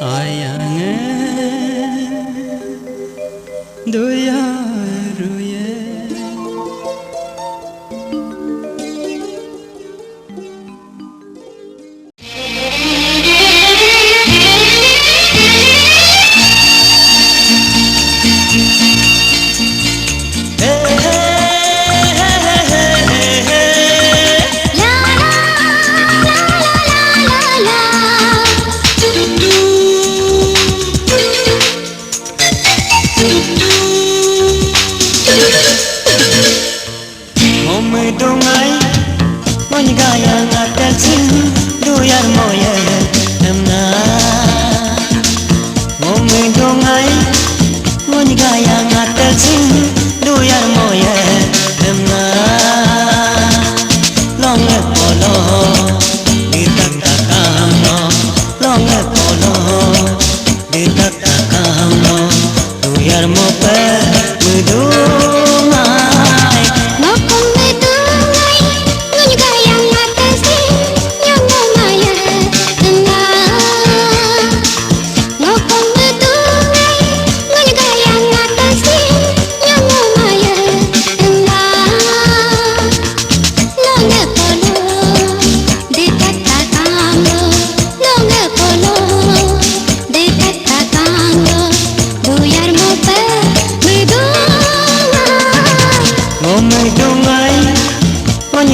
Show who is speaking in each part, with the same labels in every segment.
Speaker 1: Ayange doyaruye Dongai moni gaya ngatel sin doyar moye namna momi dongai moni gaya ngatel sin doyar moye namna longe polo ditak takamo longe polo ditak takamo doyar mope mudu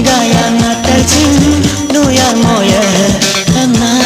Speaker 1: gaya ngatel sin doyar moye namna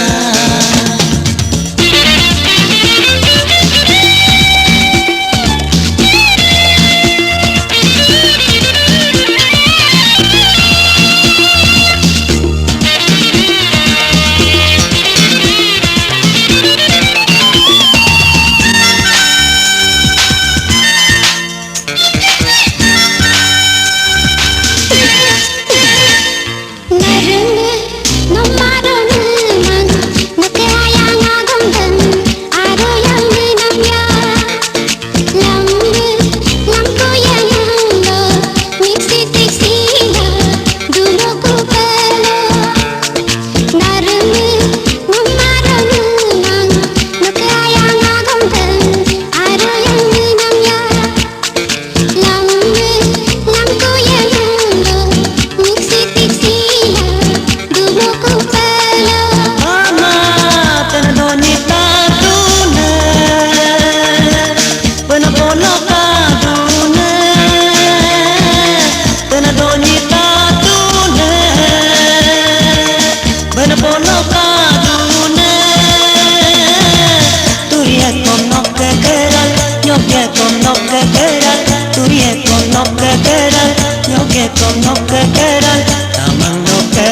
Speaker 1: con no que queran tamang no que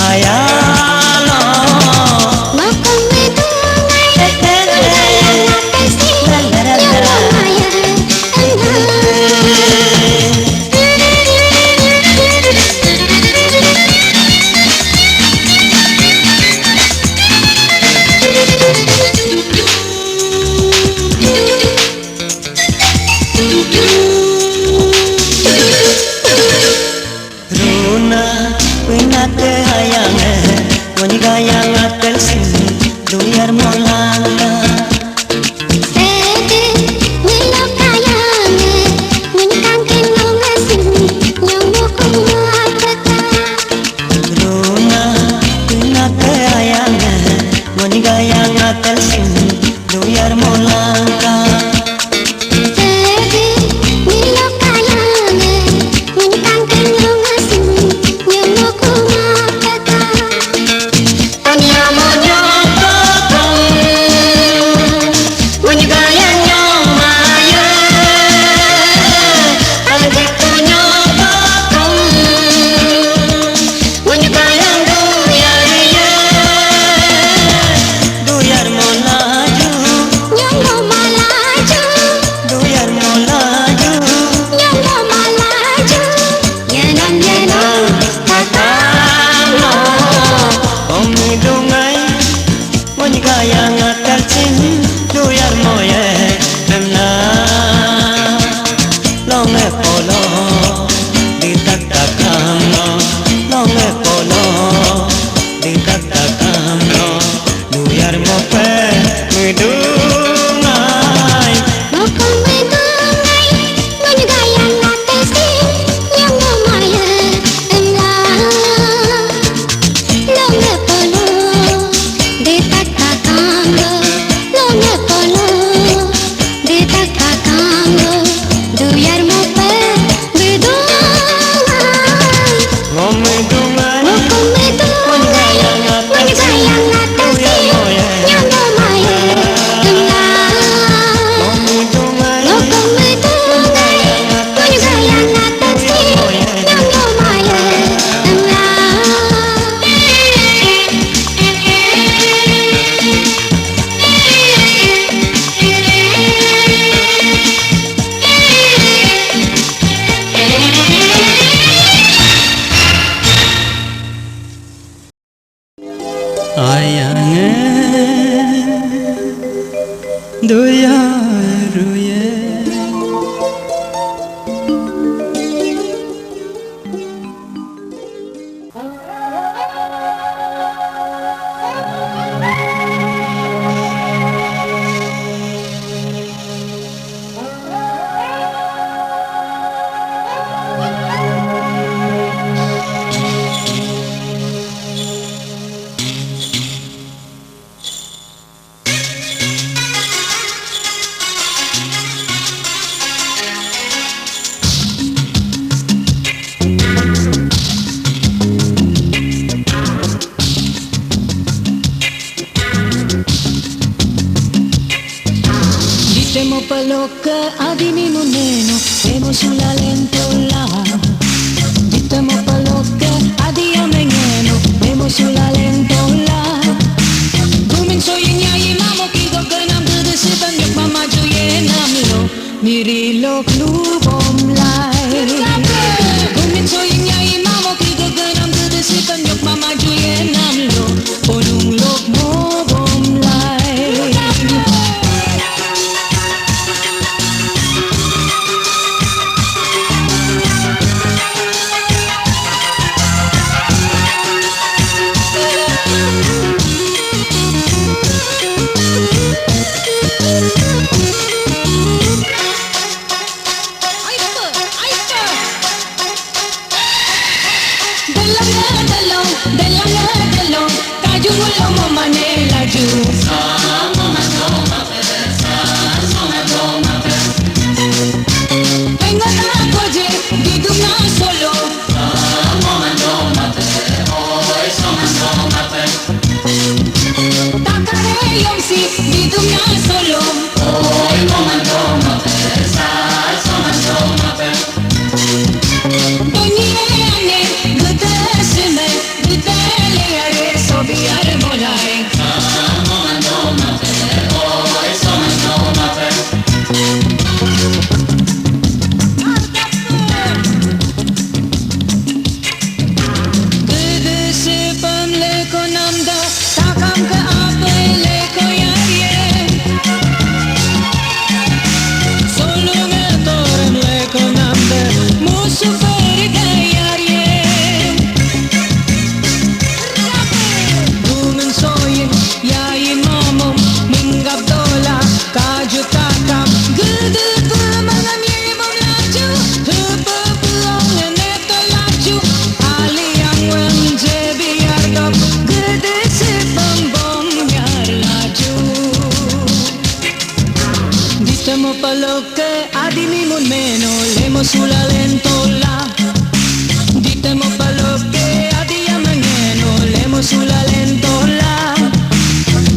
Speaker 1: hayalo no con me tu Pinate hayange moni gaya ngatel sin doyar molanga sede nilo kayange moni kanken nongasin nyomo kumata runa pinate hayange moni gaya ngatel sin doyar molanga gaya ngatel sin doyar moye namna longe polo ditak takamo longe polo ditak takamo doyar mope Doya ruye
Speaker 2: Siamo palocca adini muneno emo sulla lentola Ditemo palocca adi amengeno emo sulla lentola Gumin so yinyai mamo kigo ganam de sipan yak mama juye namlo mirilo klubom lai Gumin so yinyai mamo kigo ganam de sipan yak mama juye namlo ponung lok mo bom lai Delong, kaju mulo mo manela ju. Vengo na koje, didum na solo. Takare yomsi, didum na solo. Siamo palocche adini mun meno lemo sulla lentola Ditemo palocche adi amangeno lemo sulla lentola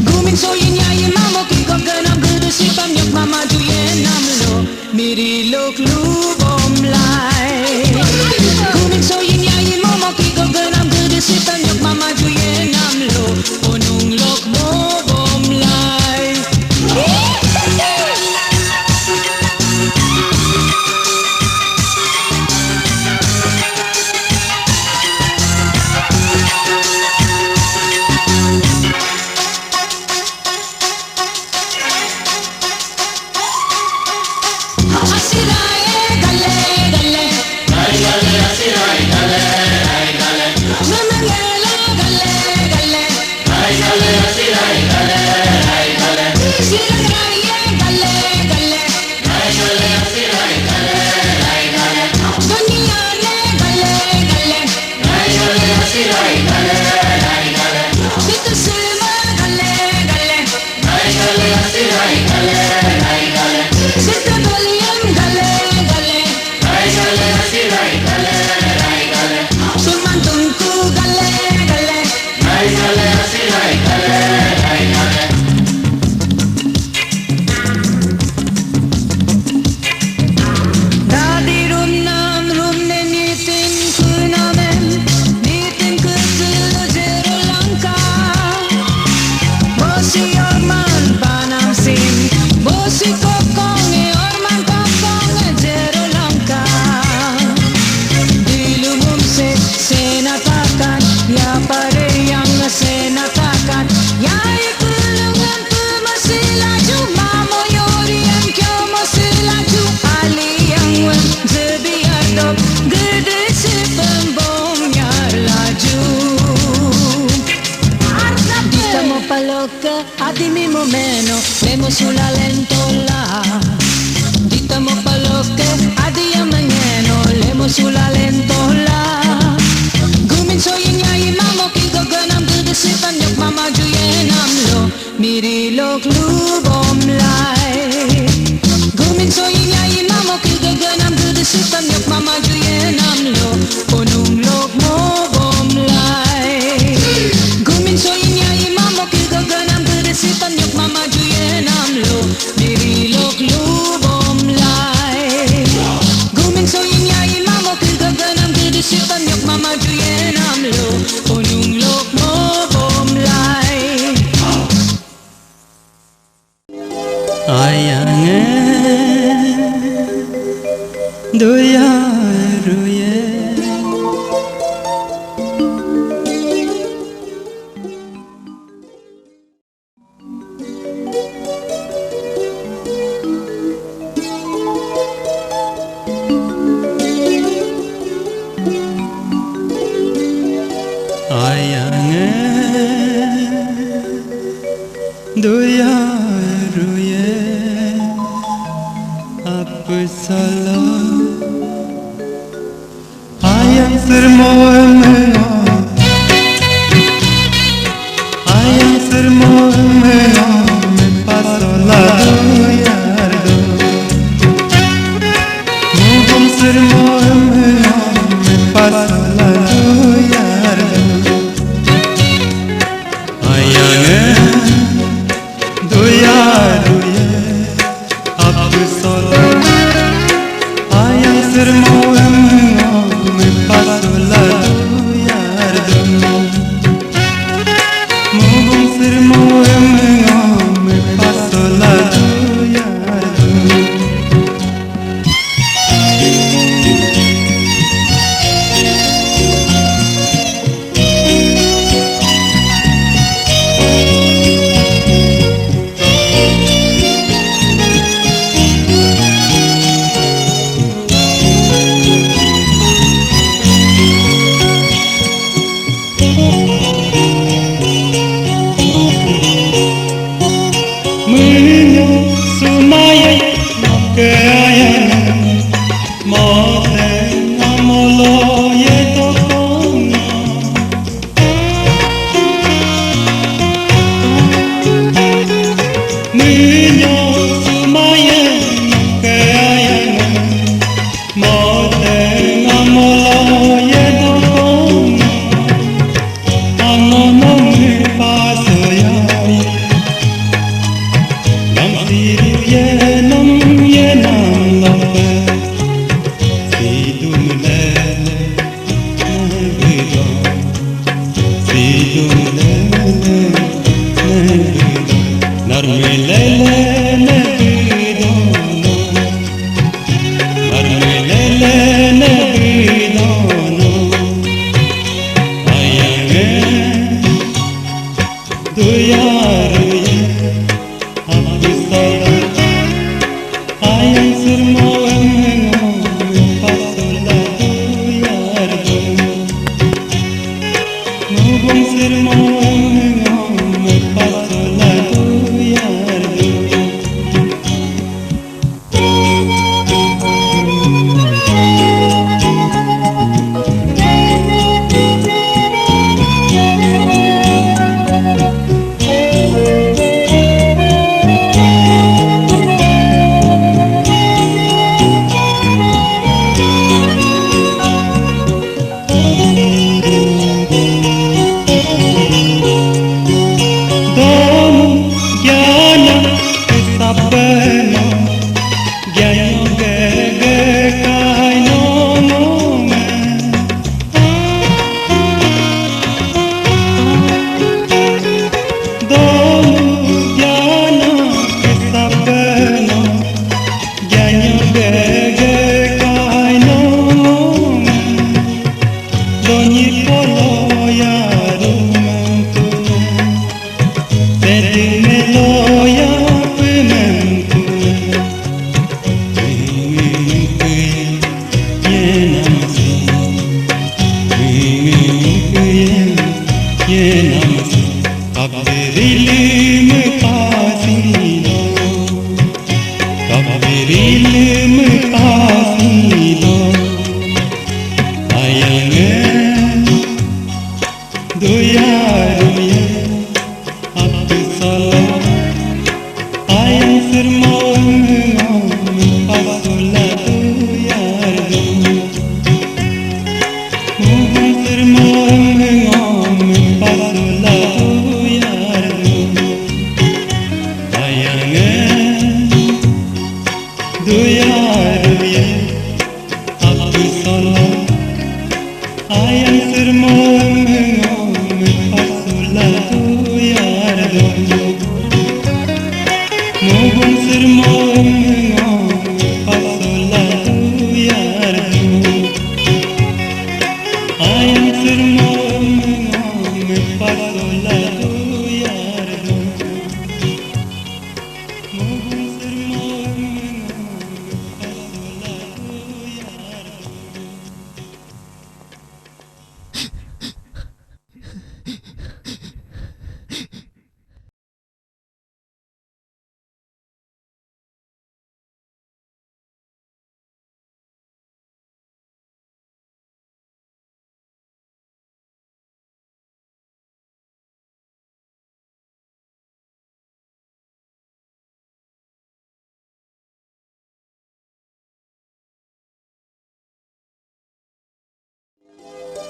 Speaker 2: Gumin so yinyai mamo kiko ganam gudu sipam yok mama juye namlo mirilo klubom lai Gumin so yinyai mamo kiko ganam gudu sipam yok mama juye namlo onung lok mo bom lai Bosi kokong e orman dime mo meno, lemo sulla lentola. Ditamo paloke, adia mangeno, lemo sulla lentola. Gumin so yinyai mamo kigoganam gudesipan yok mama juyenam lo, mirilok lubom lai. Gumin so yinyai mamo kigoganam gudesipan yok mama juyenam lo, punung lok mo bom lai. Gumin so yinyai mamo kigoganam gudesipan yok mama juyenam lo, mirilok lubom lai. Gumin so yinyai mamo kigoganam gudesipan yok mama juyenam lo, punung lok mo bom lai.
Speaker 1: Ayange doyaruye Ayange doyaruye apa salah ayang sermoemena ayang sermoemena me paso la doyardo mugum sermoemena me paso la doyardo ayange doyaruye apa salah ayang sermoemena me paso la doyardo mugum sermoemena me paso la doyardo Menyo sumaya keayangan mote amolo ye tokonga Menyo sumaya keayangan mote amolo ye tokonga Anono me paso yari Siru yenam lape Sidum lele nebido Sidum lele nebido Narme lele nebido Narme lele nebido Ayange doyaruye ayang sermoemena me paso la doyardo mugum sermoemena me paso la doyardo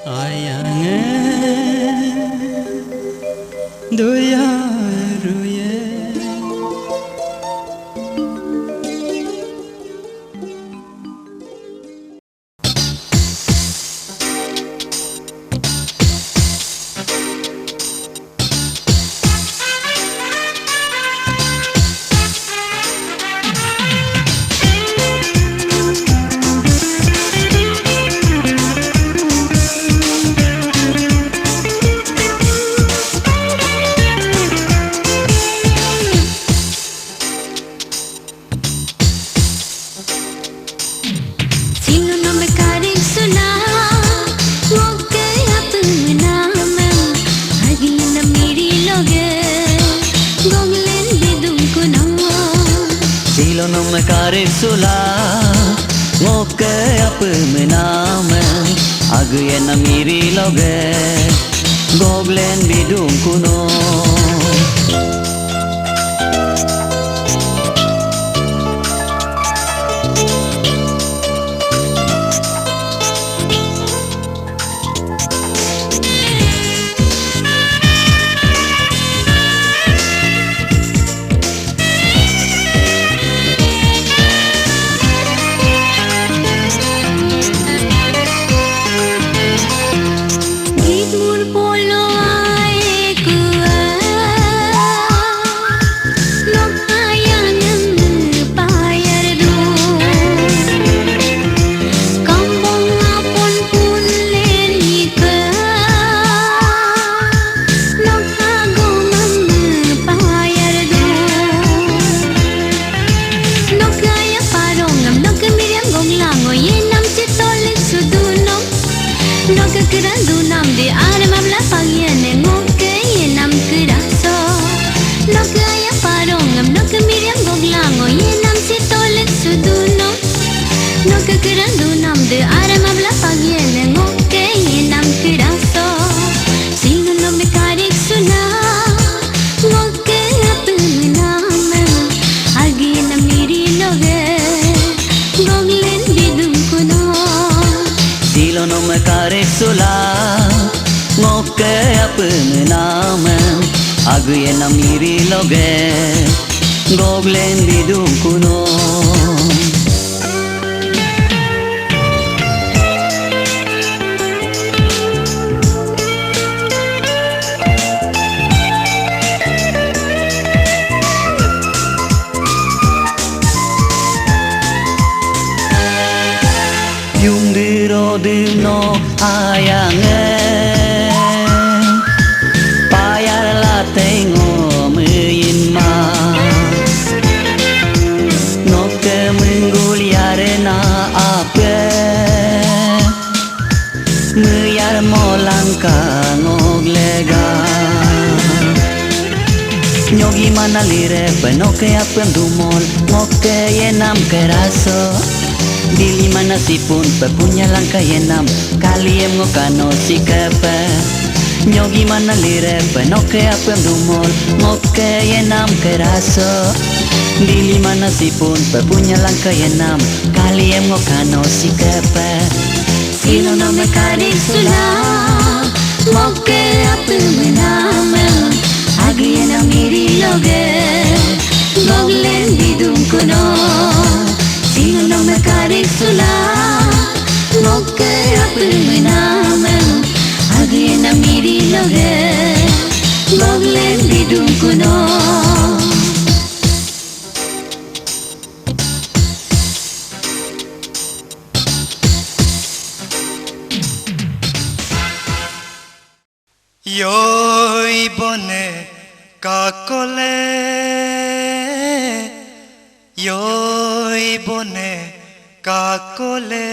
Speaker 1: Ayange doya ruye Karik sula ngoke apa menam ag yen miri loge goglen bidung kuno Karik sula ngoke apa menam ag yen miri loge goglen bidung kuno yung diro no ayange payar la tengo mein ma no ke menguliare na ape meyar molangka ngoglega nyogi mana lire penoke apem dumol ngoke yenam keraso Dili mana si pun pepunya langkah yenam kali em ngokano si kepe nyogi mana lire penoke apem dumol ngoke yenam keraso Dili mana si pun pepunya langkah yenam kali em ngokano si kepe Silo no me karik sula ngoke apem menam agi yenam miri loge goglen bidung kuno Sino no me karik sula ngoke apa menam ag yen miri loge goglen bidung kuno Yoi bone kakole Yoi bone kakole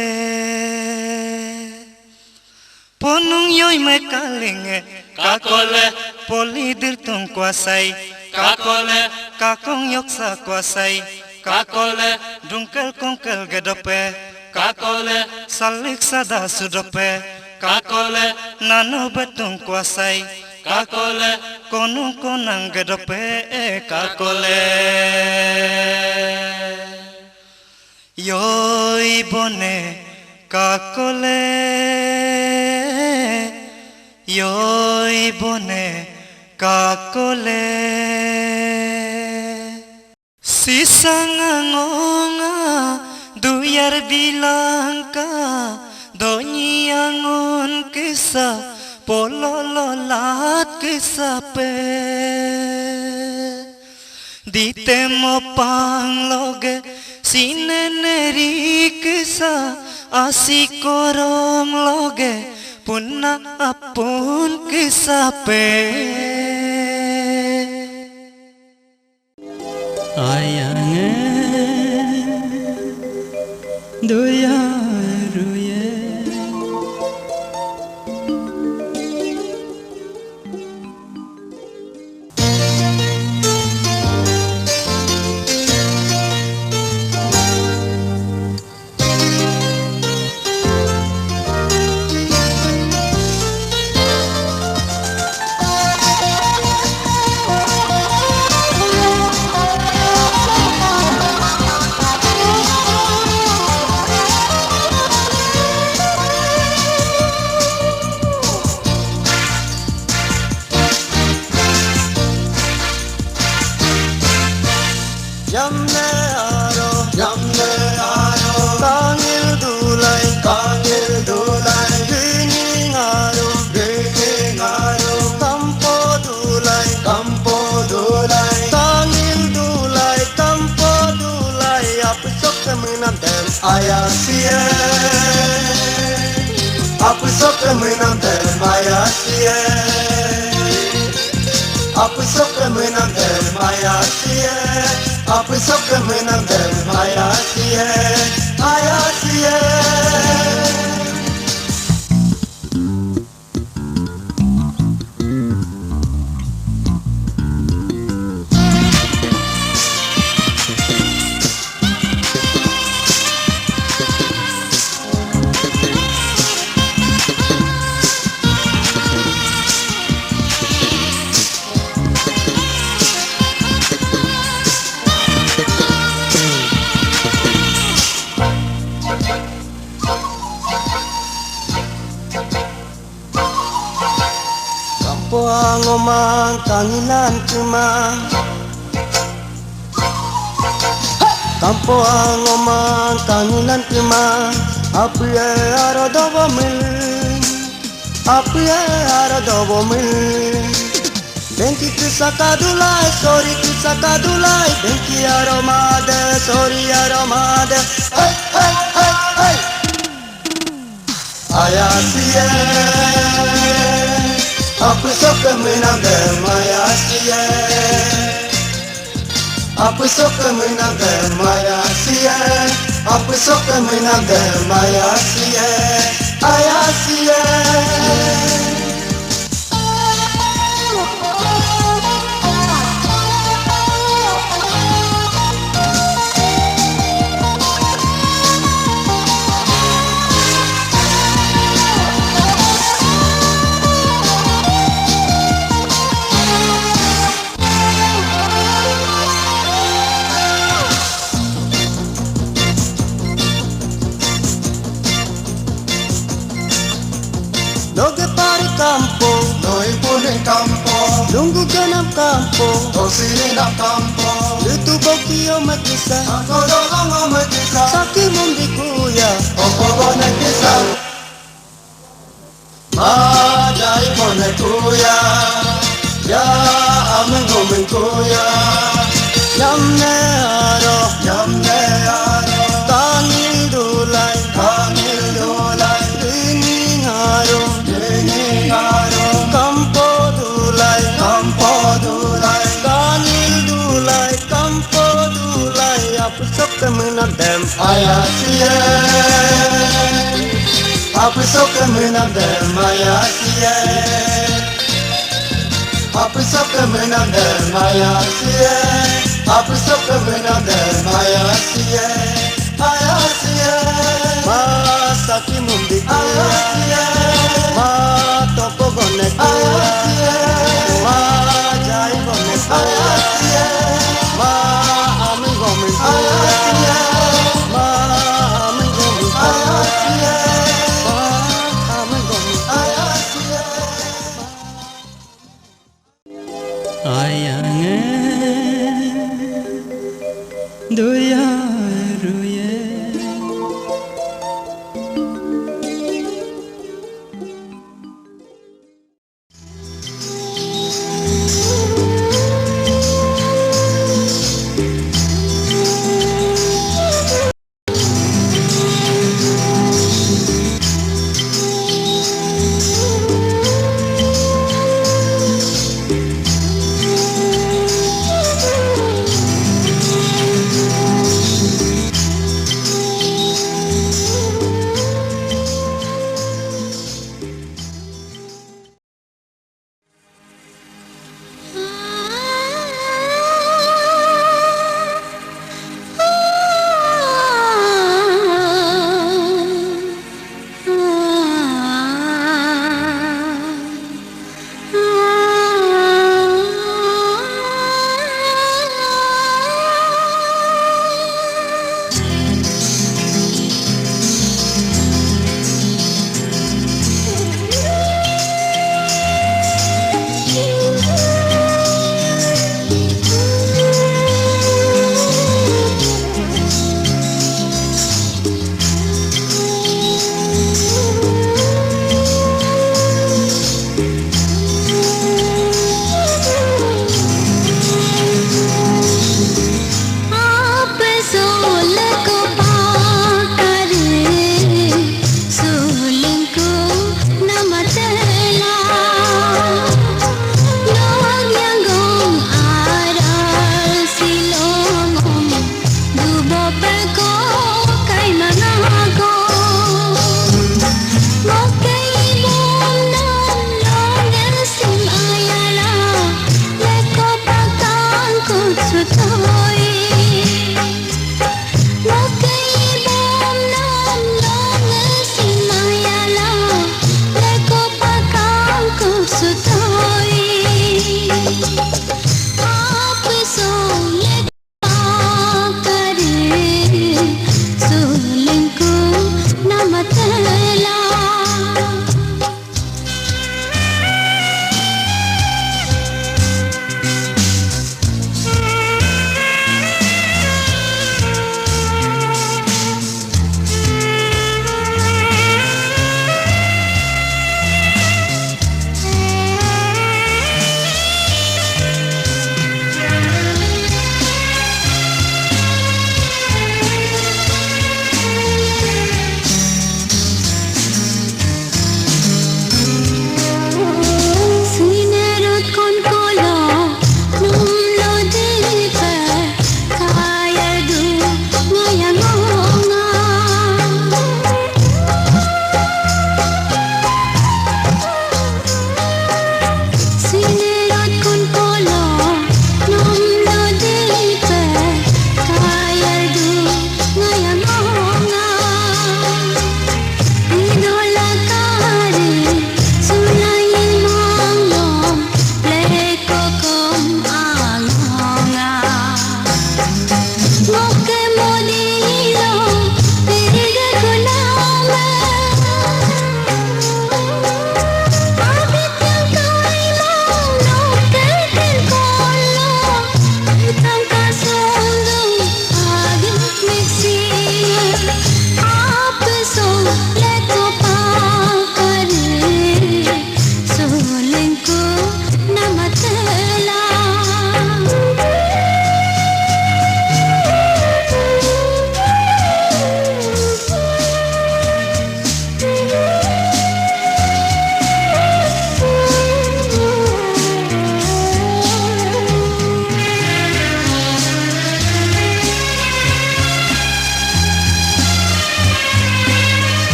Speaker 1: Ponung yoi me kalinge kakole Poli dirtung kuasai kakole Kakong yoksa kuasai kakole Dungkel kongkel gedope kakole Salik sada sudope kakole Nano betung kuasai kakole Konung konang gedope kakole Yoi bone kakole
Speaker 3: yoi bone kakole sisangangonga duyar bilangka donyi angon kesa polololat kesape ditemo pangloge sineneri kesa asikorong loge punna apun kesape
Speaker 1: ayange doyaruye
Speaker 3: Yamne aro, kangil dulai, gini aro, kampo dulai, kangil dulai, kampo dulai, apa sok kemenam dem ayasie, apa sok kemenam dem ayasie, apa sok kemenam dem ayasie. Apa sok kemenang dan ayasie, ayasie. Kampuang omang kanginan cemang, kampuang omang kanginan cemang, apa ya aro dobo mil, apa ya aro dobo mil. Benki kisakadulai, sorry kisakadulai, benki aromade, sorry aromade. Hey hey hey hey, ayasie. Apa sok kemenang dan ayasie, apa sok kemenang dan ayasie, apa sok kemenang dan ayasie, ayasie. Loge pari campo, noi pone campo, lungu ganam campo, tosiri na campo, lutu bokio matisa, ako dolongo matisa, saki mundi kuya, opo bone kisa, madai bone kuya, ya amengo menkuya, yamne aro, kangil dulai, ringing aro. Kampo dulai, kangil dulai, kampo dulai, apa sok kemenang dem ayasie, apa sok kemenang dem ayasie, apa sok kemenang dem ayasie, apa sok kemenang dem ayasie, ayasie. Masaki mundi ayasie, ma toko gone ayasie, ma jai gone ayasie, ma amin gone ayasie, ma amin gone ayasie, ma amin gone ayasie.
Speaker 2: doya ruye.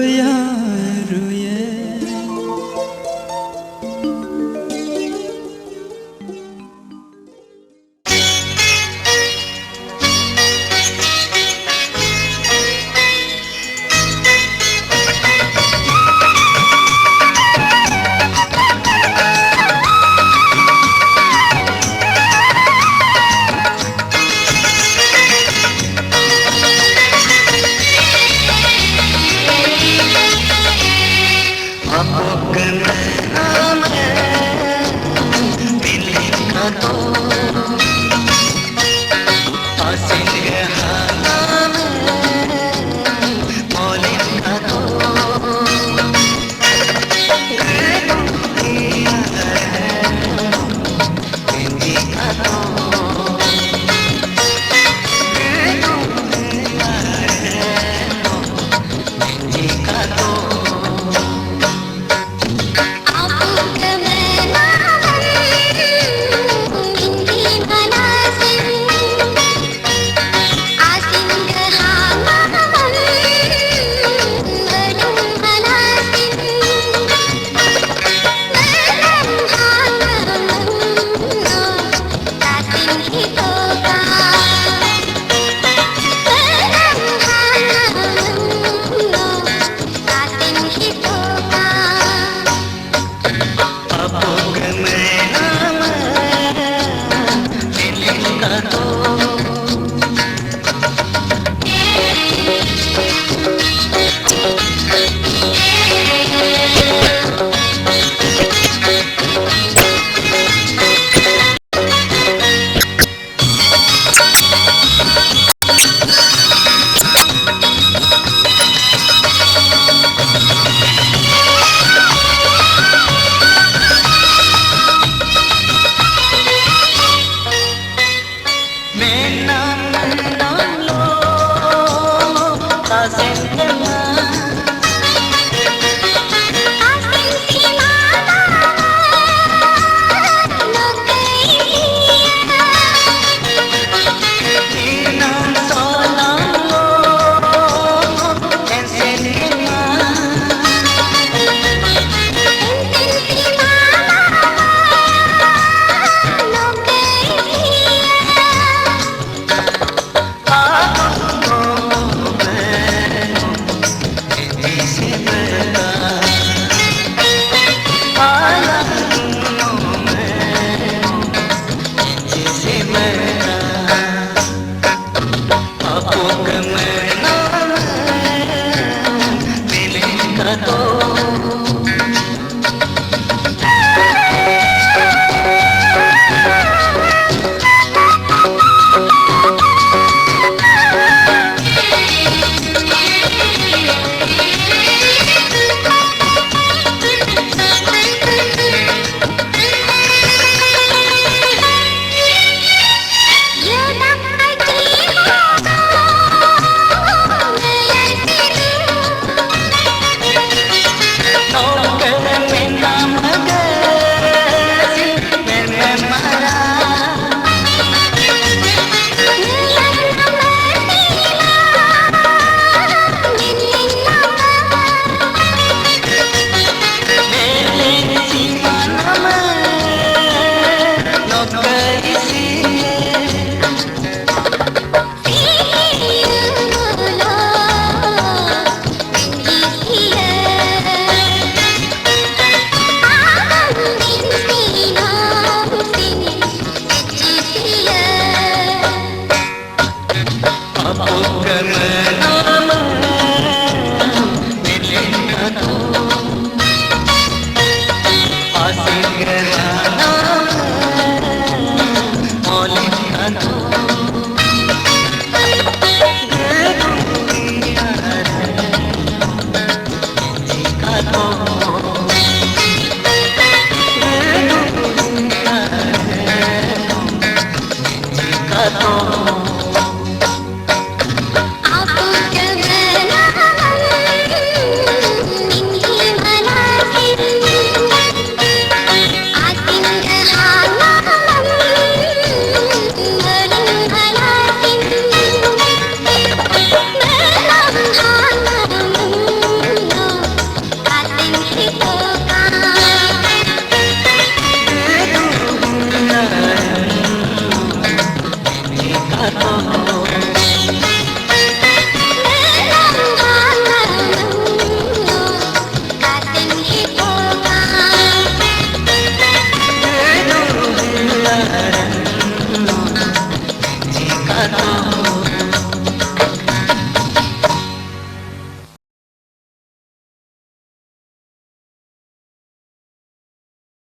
Speaker 2: roya roya.
Speaker 3: No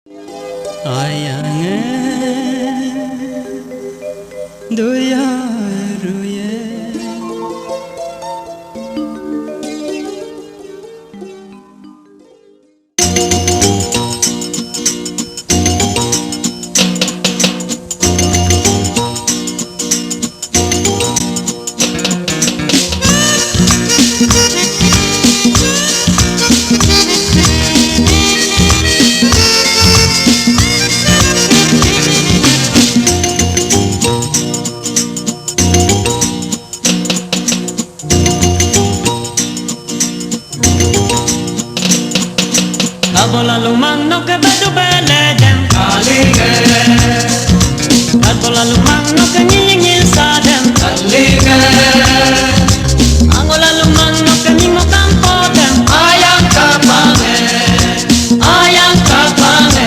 Speaker 1: Ayange doya ruye Bola lumang no ke badu beledem
Speaker 2: Kalige
Speaker 1: bola lumang no ke nyingil sadem
Speaker 2: Kalige
Speaker 1: Angola lumang no ke nyingo kampodem
Speaker 2: Ayang kapange
Speaker 1: Ayang kapange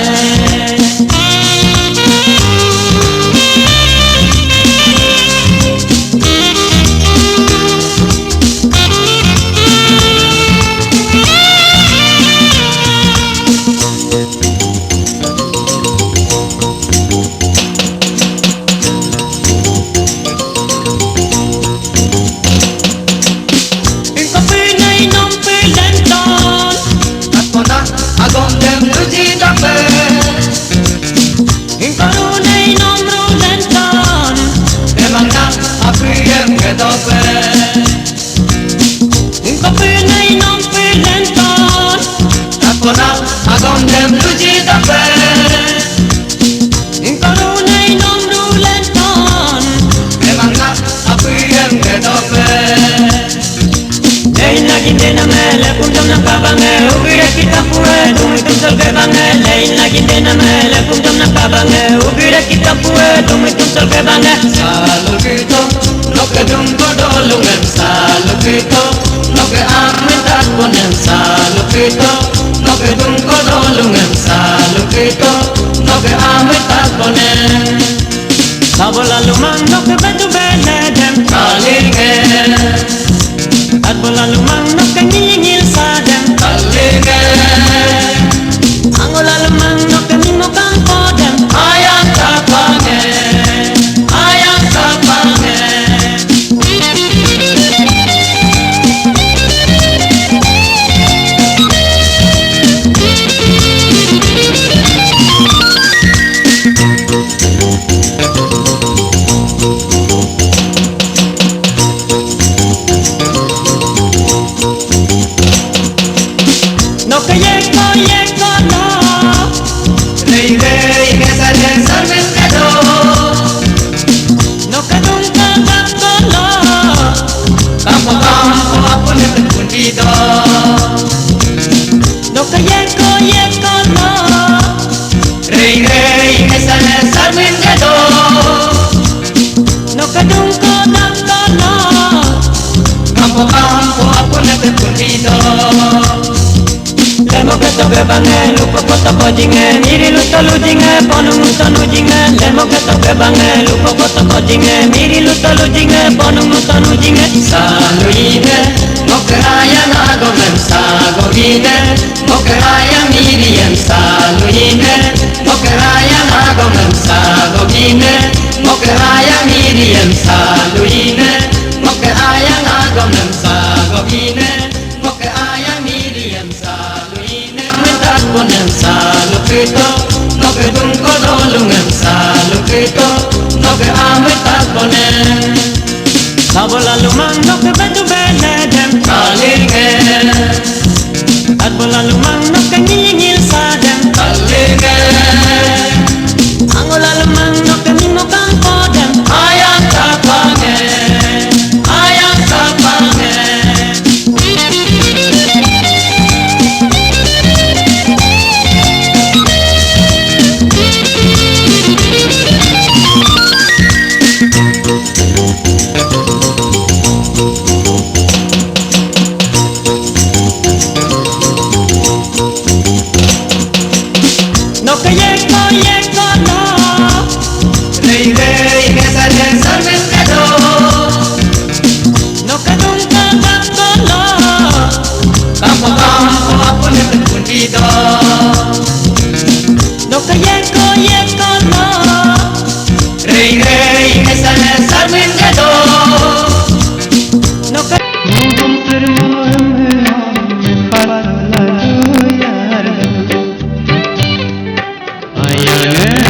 Speaker 2: Agong dem luji dape
Speaker 1: Inkarunay nomro lenton
Speaker 2: Memang nak api yang kedope
Speaker 1: Inkarunay nomro lenton
Speaker 2: Ako nak agong dem luji dape
Speaker 1: Inkarunay nomro lenton
Speaker 2: Memang nak api yang kedope
Speaker 1: Lein lagi dena mele puntam na kabange Ubire kita pue tumi tumsal ke bange Lein lagi dena mele puntam na kabange Ubire kita pue tumi tumsal ke bange
Speaker 2: Selalu gitu no ke dungko dolungan Selalu gitu no ke amintat ponen Selalu gitu no ke dungko dolungan Selalu gitu no ke amintat ponen
Speaker 1: Sabola lumang no ke batu beledem
Speaker 2: Kalige
Speaker 1: Bola lumang no ke nyingil sadem
Speaker 2: Kalige
Speaker 1: Angola lumang no ke nyingo kampodem
Speaker 2: Ayang kapange Ayang kapange
Speaker 1: No ke yeko no
Speaker 2: Rey rey que salen salven kedo
Speaker 1: No ke dungka dako no
Speaker 2: Campo campo apune pundido
Speaker 1: No ke yeko no
Speaker 2: Rey rey que salen salven kedo
Speaker 1: No ke dungka dako no
Speaker 2: Campo campo apune pundido
Speaker 1: Lemo ke toke bange lupa kota kojinge Miri luta lujinge ponu muta nujinge Lemo ke toke bange lupa kota kojinge Miri luta lujinge ponu muta nujinge
Speaker 2: Selalu ine no que haya nago men sago ine no que haya miriam Selalu ine no que haya nago men sago ine no que haya miriam Selalu ine no que haya nago men sago ine no que haya miriam Selalu ine mentas ponen selalu kita no que dungko dolungan Selalu kita no que ametas ponen
Speaker 1: Sabola lumang no ke batu beledem
Speaker 2: Kalige
Speaker 1: Bola lumang no ke nyingil sadem
Speaker 2: Kalige
Speaker 1: Angola lumang no ke nyingo kampodem
Speaker 2: Ayang kapange Ayang kapange
Speaker 1: No ke yeko no
Speaker 2: Rey rey que salen salven kedo
Speaker 1: No ke dungka dako no
Speaker 2: Campo campo apune pundido
Speaker 1: No
Speaker 4: Jangan